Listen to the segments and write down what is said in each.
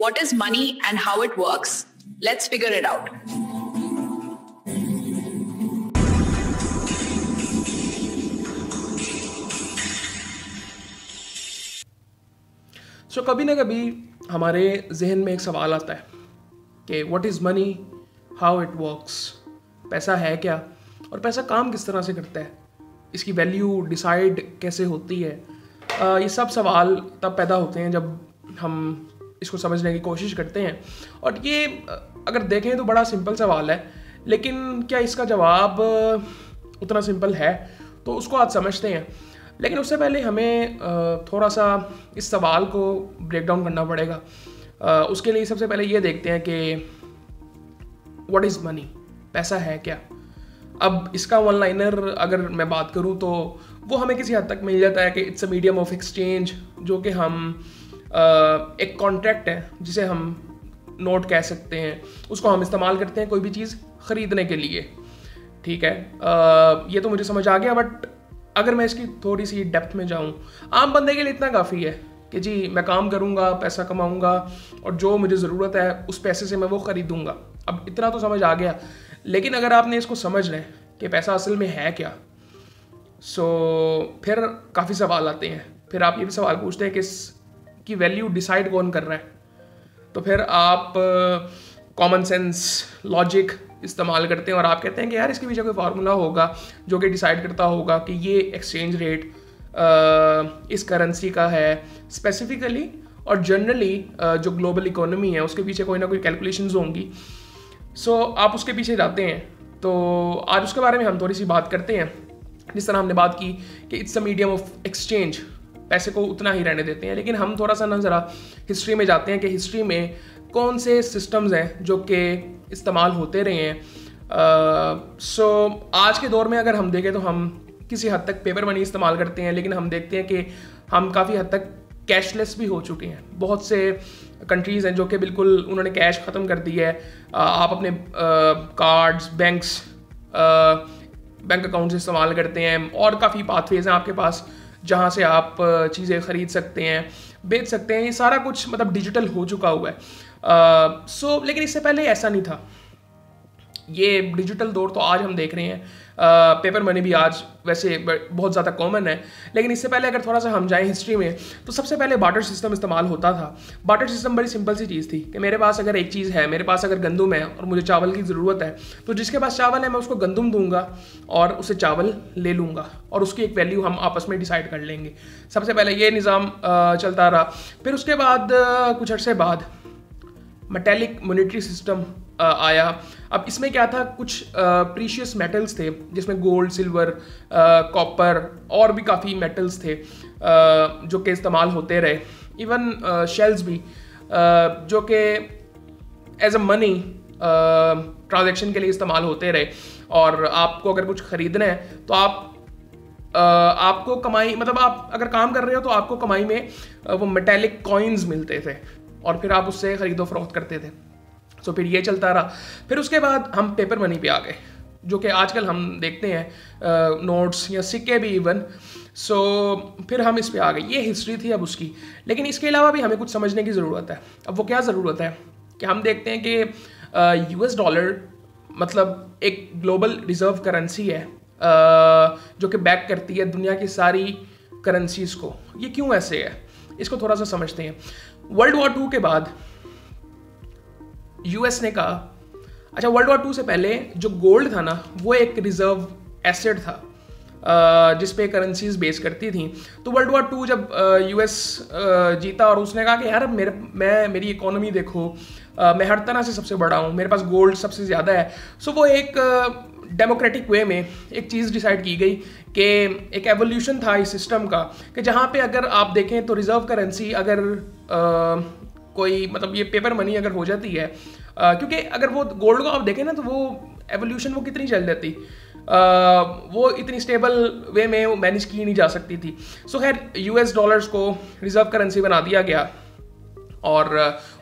What is money and how it works? Let's figure it out. कभी ना कभी हमारे जहन में एक सवाल आता है कि what is money, how it works, पैसा है क्या और पैसा काम किस तरह से करता है, इसकी वैल्यू डिसाइड कैसे होती है। ये सब सवाल तब पैदा होते हैं जब हम इसको समझने की कोशिश करते हैं। और ये अगर देखें तो बड़ा सिंपल सवाल है, लेकिन क्या इसका जवाब उतना सिंपल है, तो उसको आज समझते हैं। लेकिन उससे पहले हमें थोड़ा सा इस सवाल को ब्रेक डाउन करना पड़ेगा। उसके लिए सबसे पहले ये देखते हैं कि व्हाट इज़ मनी, पैसा है क्या। अब इसका वन लाइनर अगर मैं बात करूँ तो वो हमें किसी हद तक मिल जाता है कि it's a medium of exchange, जो कि हम एक कॉन्ट्रैक्ट है जिसे हम नोट कह सकते हैं, उसको हम इस्तेमाल करते हैं कोई भी चीज़ ख़रीदने के लिए। ठीक है, ये तो मुझे समझ आ गया। बट अगर मैं इसकी थोड़ी सी डेप्थ में जाऊँ, आम बंदे के लिए इतना काफ़ी है कि जी मैं काम करूँगा, पैसा कमाऊँगा और जो मुझे ज़रूरत है उस पैसे से मैं वो ख़रीदूँगा। अब इतना तो समझ आ गया। लेकिन अगर आपने इसको समझ लें कि पैसा असल में है क्या, फिर काफ़ी सवाल आते हैं। फिर आप ये भी सवाल पूछते हैं कि इसकी वैल्यू डिसाइड कौन कर रहा है। तो फिर आप कॉमन सेंस, लॉजिक इस्तेमाल करते हैं और आप कहते हैं कि यार इसके पीछे कोई फार्मूला होगा जो कि डिसाइड करता होगा कि ये एक्सचेंज रेट इस करेंसी का है स्पेसिफिकली, और जनरली जो ग्लोबल इकोनॉमी है उसके पीछे कोई ना कोई कैलकुलेशंस होंगी। आप उसके पीछे जाते हैं। तो आज उसके बारे में हम थोड़ी सी बात करते हैं। जिस तरह हमने बात की कि it's a medium of exchange, पैसे को उतना ही रहने देते हैं। लेकिन हम थोड़ा सा ना ज़रा हिस्ट्री में जाते हैं कि हिस्ट्री में कौन से सिस्टम्स हैं जो कि इस्तेमाल होते रहे हैं। आज के दौर में अगर हम देखें तो हम किसी हद तक पेपर मनी इस्तेमाल करते हैं, लेकिन हम देखते हैं कि हम काफ़ी हद तक कैशलेस भी हो चुके हैं। बहुत से कंट्रीज़ हैं जो कि बिल्कुल उन्होंने कैश ख़त्म कर दिया है। आप अपने कार्ड्स, बैंक अकाउंट्स इस्तेमाल करते हैं और काफ़ी पाथवेज हैं आपके पास जहाँ से आप चीज़ें ख़रीद सकते हैं, बेच सकते हैं। ये सारा कुछ मतलब डिजिटल हो चुका हुआ है। लेकिन इससे पहले ऐसा नहीं था। ये डिजिटल दौर तो आज हम देख रहे हैं। पेपर मनी भी आज वैसे बहुत ज़्यादा कॉमन है। लेकिन इससे पहले अगर थोड़ा सा हम जाएं हिस्ट्री में, तो सबसे पहले बार्टर सिस्टम इस्तेमाल होता था। बार्टर सिस्टम बड़ी सिंपल सी चीज़ थी कि मेरे पास अगर एक चीज़ है, मेरे पास अगर गंदम है और मुझे चावल की ज़रूरत है, तो जिसके पास चावल है मैं उसको गंदम दूंगा और उसे चावल ले लूँगा और उसकी एक वैल्यू हम आपस में डिसाइड कर लेंगे। सबसे पहले ये निज़ाम चलता रहा। फिर उसके बाद कुछ अर्से बाद मेटेलिक मॉनेटरी सिस्टम आया। अब इसमें क्या था, कुछ प्रीशियस मेटल्स थे जिसमें गोल्ड, सिल्वर, कॉपर और भी काफ़ी मेटल्स थे जो कि इस्तेमाल होते रहे। इवन शेल्स भी जो कि एज अ मनी ट्रांजैक्शन के लिए इस्तेमाल होते रहे। और आपको अगर कुछ ख़रीदना है तो आपको कमाई, मतलब आप अगर काम कर रहे हो तो आपको कमाई में वो मेटेलिक कॉइन्स मिलते थे और फिर आप उससे ख़रीदो फरोख्त करते थे। फिर ये चलता रहा। फिर उसके बाद हम पेपर मनी पे आ गए, जो कि आजकल हम देखते हैं नोट्स या सिक्के भी इवन। फिर हम इस पे आ गए। ये हिस्ट्री थी अब उसकी। लेकिन इसके अलावा भी हमें कुछ समझने की ज़रूरत है। अब वो क्या ज़रूरत है कि हम देखते हैं कि US डॉलर मतलब एक ग्लोबल रिजर्व करेंसी है जो कि बैक करती है दुनिया की सारी करेंसीज़ को। ये क्यों ऐसे है, इसको थोड़ा सा समझते हैं। वर्ल्ड वॉर 2 के बाद US ने कहा, अच्छा वर्ल्ड वॉर 2 से पहले जो गोल्ड था ना वो एक रिजर्व एसेट था जिस पे करेंसीज बेस करती थी। तो वर्ल्ड वॉर 2 जब US जीता और उसने कहा कि यार मेरी इकोनॉमी देखो, मैं हर तरह से सबसे बड़ा हूँ, मेरे पास गोल्ड सबसे ज़्यादा है। वो एक डेमोक्रेटिक वे में एक चीज़ डिसाइड की गई कि एक एवोल्यूशन था इस सिस्टम का, कि जहाँ पे अगर आप देखें तो रिजर्व करेंसी अगर कोई मतलब ये पेपर मनी अगर हो जाती है, क्योंकि अगर वो गोल्ड को आप देखें ना तो वो एवोल्यूशन वो कितनी चल जाती, वो इतनी स्टेबल वे में वो मैनेज की नहीं जा सकती थी। खैर US डॉलर्स को रिजर्व करेंसी बना दिया गया और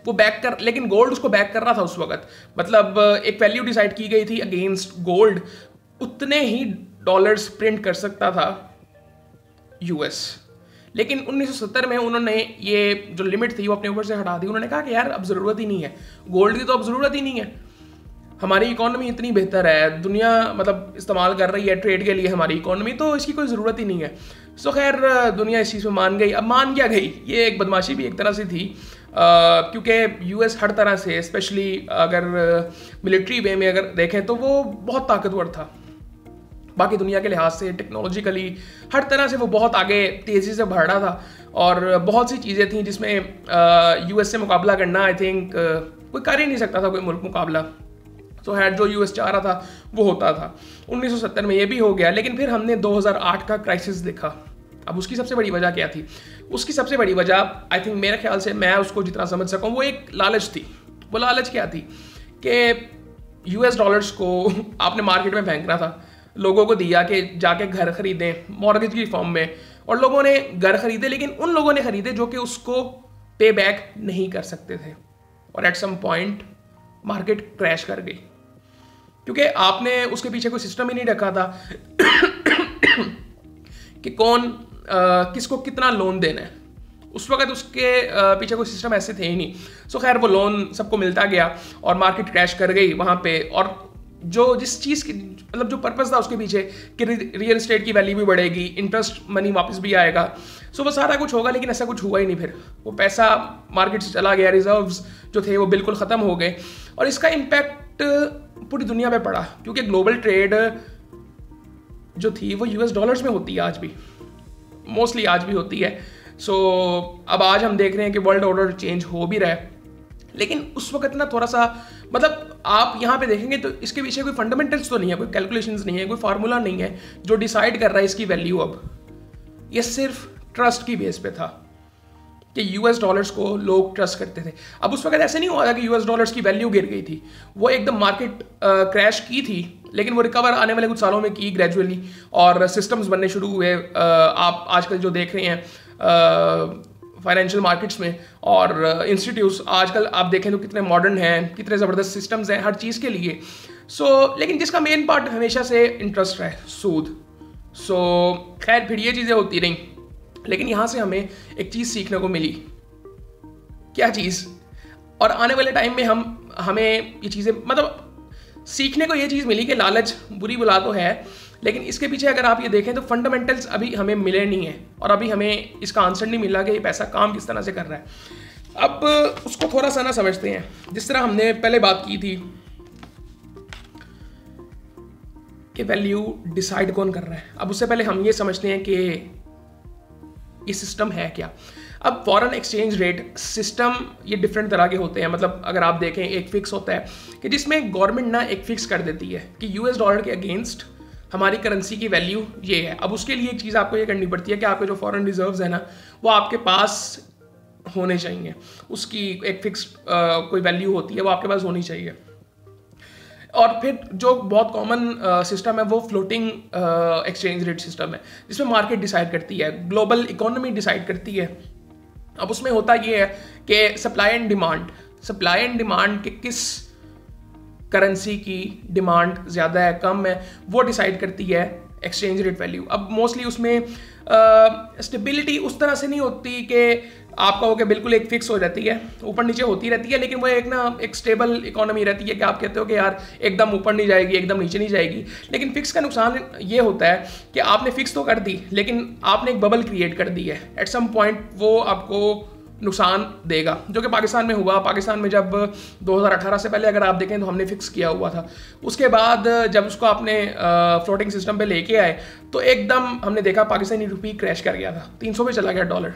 वो लेकिन गोल्ड उसको बैक कर रहा था उस वक्त। मतलब एक वैल्यू डिसाइड की गई थी अगेंस्ट गोल्ड, उतने ही डॉलर्स प्रिंट कर सकता था US। लेकिन 1970 में उन्होंने ये जो लिमिट थी वो अपने ऊपर से हटा दी। उन्होंने कहा कि यार अब ज़रूरत ही नहीं है, गोल्ड की तो अब ज़रूरत ही नहीं है, हमारी इकोनॉमी इतनी बेहतर है, दुनिया मतलब इस्तेमाल कर रही है ट्रेड के लिए हमारी इकोनॉमी, तो इसकी कोई ज़रूरत ही नहीं है। सो खैर दुनिया इस चीज़ में मान गई। अब मान क्या गई, ये एक बदमाशी भी एक तरह से थी, क्योंकि यूएस हर तरह से, स्पेशली अगर मिलिट्री वे में अगर देखें तो वो बहुत ताकतवर था, बाकी दुनिया के लिहाज से टेक्नोलॉजिकली हर तरह से वो बहुत आगे तेज़ी से बढ़ रहा था, और बहुत सी चीज़ें थी जिसमें यूएस से मुकाबला करना आई थिंक कोई कर ही नहीं सकता था कोई मुल्क मुकाबला। तो है जो यूएस चाह रहा था वो होता था। 1970 में ये भी हो गया, लेकिन फिर हमने 2008 का क्राइसिस देखा। अब उसकी सबसे बड़ी वजह क्या थी? उसकी सबसे बड़ी वजह आई थिंक मेरे ख्याल से, मैं उसको जितना समझ सकूँ, वो एक लालच थी। वो लालच क्या थी कि यूएस डॉलर्स को आपने मार्केट में फेंकना था, लोगों को दिया कि जाके घर खरीदें मॉर्गेज की फॉर्म में, और लोगों ने घर खरीदे, लेकिन उन लोगों ने खरीदे जो कि उसको पे बैक नहीं कर सकते थे, और at some point market crash कर गई, क्योंकि आपने उसके पीछे कोई सिस्टम ही नहीं रखा था कि कौन किसको कितना लोन देना है। उस वक्त उसके पीछे कोई सिस्टम ऐसे थे ही नहीं। सो खैर वो लोन सबको मिलता गया और मार्केट क्रैश कर गई वहाँ पे, और जो जिस चीज़ की मतलब जो पर्पस था उसके पीछे कि रियल एस्टेट की वैल्यू भी बढ़ेगी, इंटरेस्ट मनी वापस भी आएगा, सो वो सारा कुछ होगा, लेकिन ऐसा कुछ हुआ ही नहीं। फिर वो पैसा मार्केट से चला गया, रिजर्व्स जो थे वो बिल्कुल ख़त्म हो गए, और इसका इम्पैक्ट पूरी दुनिया पे पड़ा, क्योंकि ग्लोबल ट्रेड जो थी वो यूएस डॉलर्स में होती है आज भी, मोस्टली आज भी होती है। सो अब आज हम देख रहे हैं कि वर्ल्ड ऑर्डर चेंज हो भी रहा है, लेकिन उस वक्त ना थोड़ा सा मतलब आप यहाँ पे देखेंगे तो इसके पीछे कोई फंडामेंटल्स तो नहीं है, कोई कैलकुलेशंस नहीं है, कोई फार्मूला नहीं है जो डिसाइड कर रहा है इसकी वैल्यू। अब ये सिर्फ ट्रस्ट की बेस पे था कि यूएस डॉलर्स को लोग ट्रस्ट करते थे। अब उस वक्त ऐसे नहीं हुआ था कि यूएस डॉलर्स की वैल्यू गिर गई थी, वो एकदम मार्केट क्रैश की थी, लेकिन वो रिकवर आने वाले कुछ सालों में की ग्रेजुअली, और सिस्टम्स बनने शुरू हुए। आप आजकल जो देख रहे हैं फाइनेंशियल मार्केट्स में और इंस्टीट्यूट्स आजकल आप देखें तो कितने मॉडर्न हैं, कितने ज़बरदस्त सिस्टम्स हैं हर चीज़ के लिए। लेकिन जिसका मेन पार्ट हमेशा से इंटरेस्ट है, सूद। खैर फिर ये चीज़ें होती रहीं, लेकिन यहाँ से हमें एक चीज़ सीखने को मिली। क्या चीज़? और आने वाले टाइम में हमें ये चीज़ें मतलब सीखने को ये चीज़ मिली कि लालच बुरी बुला तो है, लेकिन इसके पीछे अगर आप ये देखें तो फंडामेंटल्स अभी हमें मिले नहीं हैं, और अभी हमें इसका आंसर नहीं मिला कि ये पैसा काम किस तरह से कर रहा है। अब उसको थोड़ा सा ना समझते हैं, जिस तरह हमने पहले बात की थी कि वैल्यू डिसाइड कौन कर रहा है। अब उससे पहले हम ये समझते हैं कि ये सिस्टम है क्या। अब फॉरेन एक्सचेंज रेट सिस्टम ये डिफरेंट तरह के होते हैं। मतलब अगर आप देखें, एक फिक्स होता है कि जिसमें गवर्नमेंट ना एक फिक्स कर देती है कि यूएस डॉलर के अगेंस्ट हमारी करेंसी की वैल्यू ये है। अब उसके लिए एक चीज़ आपको ये करनी पड़ती है कि आपके जो फॉरेन रिजर्व्स है ना वो आपके पास होने चाहिए, उसकी एक फिक्स कोई वैल्यू होती है वो आपके पास होनी चाहिए। और फिर जो बहुत कॉमन सिस्टम है वो फ्लोटिंग एक्सचेंज रेट सिस्टम है, जिसमें मार्केट डिसाइड करती है, ग्लोबल इकोनॉमी डिसाइड करती है। अब उसमें होता ये है कि सप्लाई एंड डिमांड कि किस करेंसी की डिमांड ज़्यादा है कम है वो डिसाइड करती है एक्सचेंज रेट वैल्यू। अब मोस्टली उसमें स्टेबिलिटी उस तरह से नहीं होती कि आप कहोगे बिल्कुल एक फिक्स हो जाती है, ऊपर नीचे होती रहती है, लेकिन वो एक स्टेबल इकोनॉमी रहती है कि आप कहते हो कि यार एकदम ऊपर नहीं जाएगी, एकदम नीचे नहीं जाएगी। लेकिन फिक्स का नुकसान ये होता है कि आपने फिक्स तो कर दी, लेकिन आपने एक बबल क्रिएट कर दी है। एट सम पॉइंट वो आपको नुकसान देगा, जो कि पाकिस्तान में हुआ। पाकिस्तान में जब 2018 से पहले अगर आप देखें तो हमने फिक्स किया हुआ था, उसके बाद जब उसको आपने फ्लोटिंग सिस्टम पे लेके आए तो एकदम हमने देखा पाकिस्तानी रुपी क्रैश कर गया था, 300 पे चला गया डॉलर।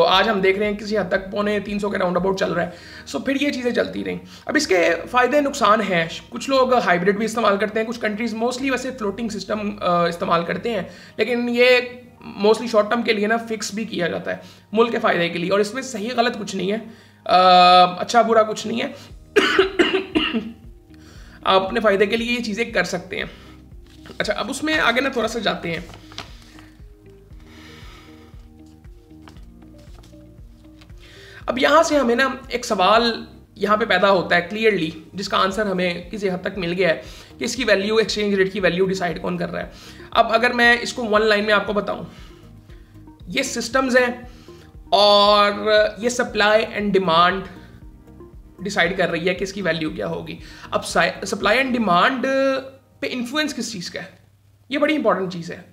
आज हम देख रहे हैं किसी हद तक 250 के राउंड अबाउट चल रहा है। फिर ये चीज़ें चलती रहीं। अब इसके फ़ायदे नुकसान हैं। कुछ लोग हाइब्रिड भी इस्तेमाल करते हैं, कुछ कंट्रीज़ मोस्टली वैसे फ्लोटिंग सिस्टम इस्तेमाल करते हैं, लेकिन ये मोस्टली शॉर्ट टर्म के लिए ना फिक्स भी किया जाता है मुल्क के फ़ायदे के लिए, और इसमें सही गलत कुछ नहीं है, अच्छा बुरा कुछ नहीं है। आप अपने फ़ायदे के लिए ये चीज़ें कर सकते हैं। अच्छा, अब उसमें आगे ना थोड़ा सा जाते हैं। अब यहाँ से हमें ना एक सवाल यहाँ पे पैदा होता है क्लियरली, जिसका आंसर हमें किसी हद तक मिल गया है कि इसकी वैल्यू, एक्सचेंज रेट की वैल्यू डिसाइड कौन कर रहा है। अब अगर मैं इसको वन लाइन में आपको बताऊं ये सिस्टम्स हैं और ये सप्लाई एंड डिमांड डिसाइड कर रही है कि इसकी वैल्यू क्या होगी। अब सप्लाई एंड डिमांड पे इन्फ्लुएंस किस चीज़ का है, ये बड़ी इंपॉर्टेंट चीज़ है।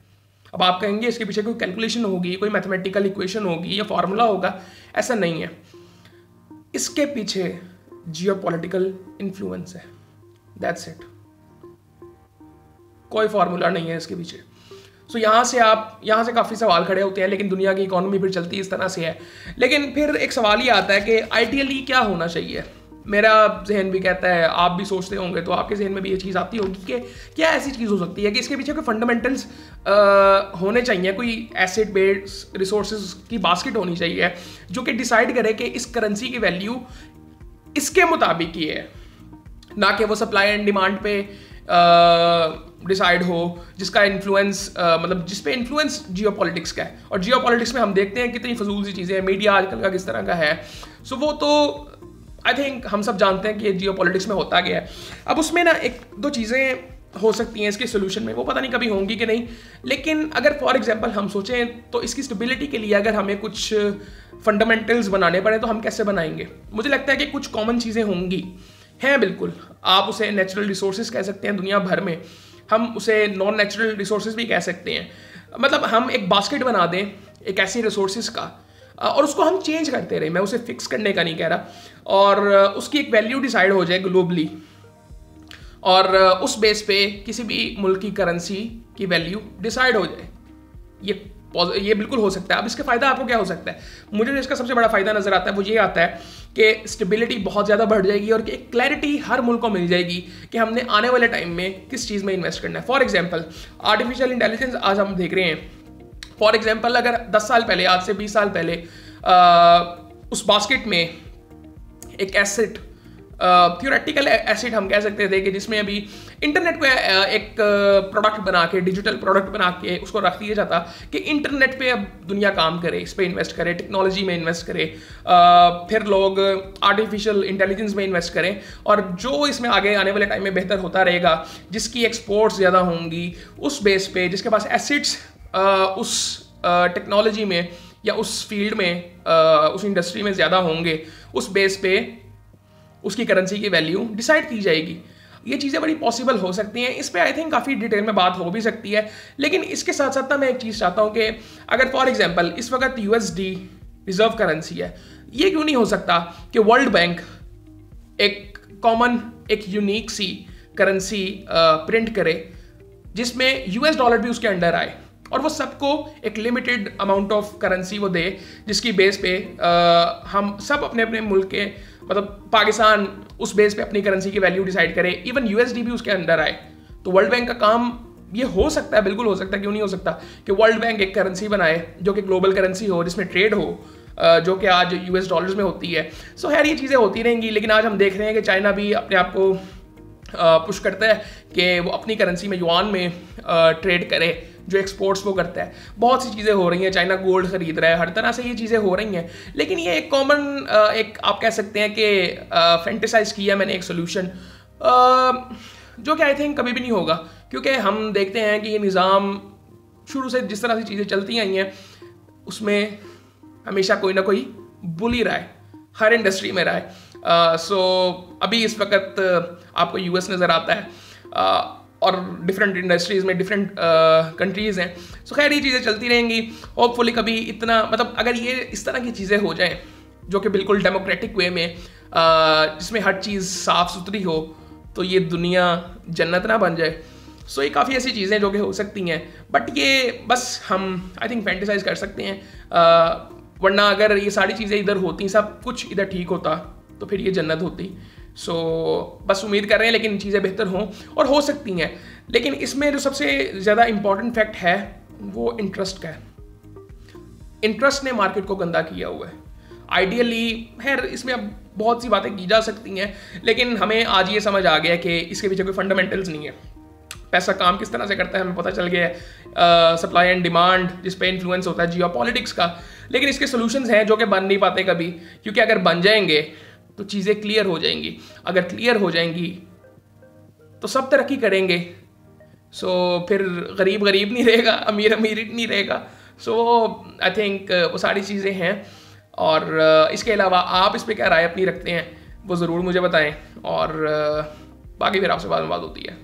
अब आप कहेंगे इसके पीछे कोई कैलकुलेशन होगी, कोई मैथमेटिकल इक्वेशन होगी या फॉर्मूला होगा, ऐसा नहीं है। इसके पीछे जियोपॉलिटिकल इन्फ्लुएंस है, दैट्स इट। कोई फॉर्मूला नहीं है इसके पीछे। सो यहाँ से काफ़ी सवाल खड़े होते हैं, लेकिन दुनिया की इकोनॉमी फिर चलती इस तरह से है। लेकिन फिर एक सवाल ये आता है कि आइडियली क्या होना चाहिए। मेरा जहन भी कहता है, आप भी सोचते होंगे तो आपके जहन में भी ये चीज़ आती होगी कि क्या ऐसी चीज़ हो सकती है कि इसके पीछे कोई फंडामेंटल्स होने चाहिए, कोई एसेट बेस्ड रिसोर्सेज की बास्केट होनी चाहिए जो कि डिसाइड करे कि इस करेंसी की वैल्यू इसके मुताबिक ही है, ना कि वो सप्लाई एंड डिमांड पे डिसाइड हो, जिसका इन्फ्लुएंस मतलब जिस पे इन्फ्लुएंस जियोपॉलिटिक्स का है। और जियोपॉलिटिक्स में हम देखते हैं कितनी फजूल सी चीज़ें हैं, मीडिया आजकल का किस तरह का है। सो वो तो आई थिंक हम सब जानते हैं कि जियोपॉलिटिक्स में होता गया है। अब उसमें ना एक दो चीज़ें हो सकती हैं इसके सोल्यूशन में, वो पता नहीं कभी होंगी कि नहीं। लेकिन अगर फॉर एग्जांपल हम सोचें तो इसकी स्टेबिलिटी के लिए अगर हमें कुछ फंडामेंटल्स बनाने पड़े तो हम कैसे बनाएंगे। मुझे लगता है कि कुछ कॉमन चीज़ें होंगी, हैं बिल्कुल। आप उसे नेचुरल रिसोर्सेज कह सकते हैं दुनिया भर में, हम उसे नॉन नेचुरल रिसोर्सेज भी कह सकते हैं। मतलब हम एक बास्केट बना दें एक ऐसी रिसोर्सेज का और उसको हम चेंज करते रहे, मैं उसे फिक्स करने का नहीं कह रहा, और उसकी एक वैल्यू डिसाइड हो जाए ग्लोबली, और उस बेस पे किसी भी मुल्क की करेंसी की वैल्यू डिसाइड हो जाए। ये बिल्कुल हो सकता है। अब इसका फ़ायदा आपको क्या हो सकता है? मुझे जो इसका सबसे बड़ा फ़ायदा नज़र आता है वो ये आता है कि स्टेबिलिटी बहुत ज़्यादा बढ़ जाएगी और एक क्लैरिटी हर मुल्क को मिल जाएगी कि हमने आने वाले टाइम में किस चीज़ में इन्वेस्ट करना है। फॉर एग्जांपल आर्टिफिशियल इंटेलिजेंस आज हम देख रहे हैं। फॉर एग्जांपल अगर 10 साल पहले, आज से 20 साल पहले उस बास्केट में एक एसेट, थियोरेटिकल एसेट हम कह सकते थे कि जिसमें अभी इंटरनेट पे एक प्रोडक्ट बना के, डिजिटल प्रोडक्ट बना के उसको रख दिया जाता कि इंटरनेट पे अब दुनिया काम करे, इस पे इन्वेस्ट करे, टेक्नोलॉजी में इन्वेस्ट करे, फिर लोग आर्टिफिशियल इंटेलिजेंस में इन्वेस्ट करें, और जो इसमें आगे आने वाले टाइम में बेहतर होता रहेगा, जिसकी एक्सपोर्ट्स ज़्यादा होंगी, उस बेस पे जिसके पास एसेट्स उस टेक्नोलॉजी में या उस फील्ड में, उस इंडस्ट्री में ज़्यादा होंगे, उस बेस पे उसकी करेंसी की वैल्यू डिसाइड की जाएगी। ये चीज़ें बड़ी पॉसिबल हो सकती हैं। इस पे आई थिंक काफ़ी डिटेल में बात हो भी सकती है। लेकिन इसके साथ साथ ना मैं एक चीज़ चाहता हूँ कि अगर फॉर एग्जांपल इस वक्त USD रिजर्व करेंसी है, ये क्यों नहीं हो सकता कि वर्ल्ड बैंक एक कॉमन, एक यूनिक सी करेंसी प्रिंट करे जिसमें US डॉलर भी उसके अंडर आए, और वो सबको एक लिमिटेड अमाउंट ऑफ करेंसी वो दे, जिसकी बेस पे हम सब अपने अपने मुल्क के, मतलब पाकिस्तान उस बेस पे अपनी करेंसी की वैल्यू डिसाइड करे, इवन USD भी उसके अंडर आए। तो वर्ल्ड बैंक का काम ये हो सकता है, बिल्कुल हो सकता है, क्यों नहीं हो सकता कि वर्ल्ड बैंक एक करेंसी बनाए जो कि ग्लोबल करेंसी हो, जिसमें ट्रेड हो, जो कि आज US डॉलर्स में होती है। सो खैर ये चीज़ें होती रहेंगी। लेकिन आज हम देख रहे हैं कि चाइना भी अपने आप को पुश करता है कि वो अपनी करेंसी में युआन में ट्रेड करे, जो एक्सपोर्ट्स वो करता है। बहुत सी चीज़ें हो रही हैं, चाइना गोल्ड खरीद रहा है, हर तरह से ये चीज़ें हो रही हैं। लेकिन ये एक कॉमन, एक आप कह सकते हैं कि फैंटेसाइज किया मैंने एक सोल्यूशन, जो कि आई थिंक कभी भी नहीं होगा, क्योंकि हम देखते हैं कि ये निज़ाम शुरू से जिस तरह से चीज़ें चलती आई हैं उसमें हमेशा कोई ना कोई बुली रहा है, हर इंडस्ट्री में रहा है। सो अभी इस वक्त आपको US नज़र आता है, और डिफरेंट इंडस्ट्रीज़ में डिफरेंट कंट्रीज़ हैं। सो खैर ये चीज़ें चलती रहेंगी। होपफुली कभी इतना, मतलब अगर ये इस तरह की चीज़ें हो जाएं जो कि बिल्कुल डेमोक्रेटिक वे में, जिसमें हर चीज़ साफ़ सुथरी हो, तो ये दुनिया जन्नत ना बन जाए। सो ये काफ़ी ऐसी चीज़ें जो कि हो सकती हैं, बट ये बस हम आई थिंक फैंटेसाइज कर सकते हैं। वरना अगर ये सारी चीज़ें इधर होती, सब कुछ इधर ठीक होता, तो फिर ये जन्नत होती। सो बस उम्मीद कर रहे हैं लेकिन चीज़ें बेहतर हों, और हो सकती हैं। लेकिन इसमें जो सबसे ज़्यादा इंपॉर्टेंट फैक्ट है वो इंटरेस्ट का है। इंटरेस्ट ने मार्केट को गंदा किया हुआ है। आइडियली खैर इसमें अब बहुत सी बातें की जा सकती हैं, लेकिन हमें आज ये समझ आ गया कि इसके पीछे कोई फंडामेंटल्स नहीं है। पैसा काम किस तरह से करता है हमें पता चल गया है, सप्लाई एंड डिमांड जिस पे इन्फ्लुएंस होता है जियोपॉलिटिक्स का। लेकिन इसके सोल्यूशंस हैं जो कि बन नहीं पाते कभी, क्योंकि अगर बन जाएंगे तो चीज़ें क्लियर हो जाएंगी। अगर क्लियर हो जाएंगी तो सब तरक्की करेंगे। सो फिर गरीब गरीब नहीं रहेगा, अमीर अमीर नहीं रहेगा। सो आई थिंक वो सारी चीज़ें हैं। और इसके अलावा आप इस पर क्या राय अपनी रखते हैं वो ज़रूर मुझे बताएं, और बाकी फिर आपसे बाद में बात होती है।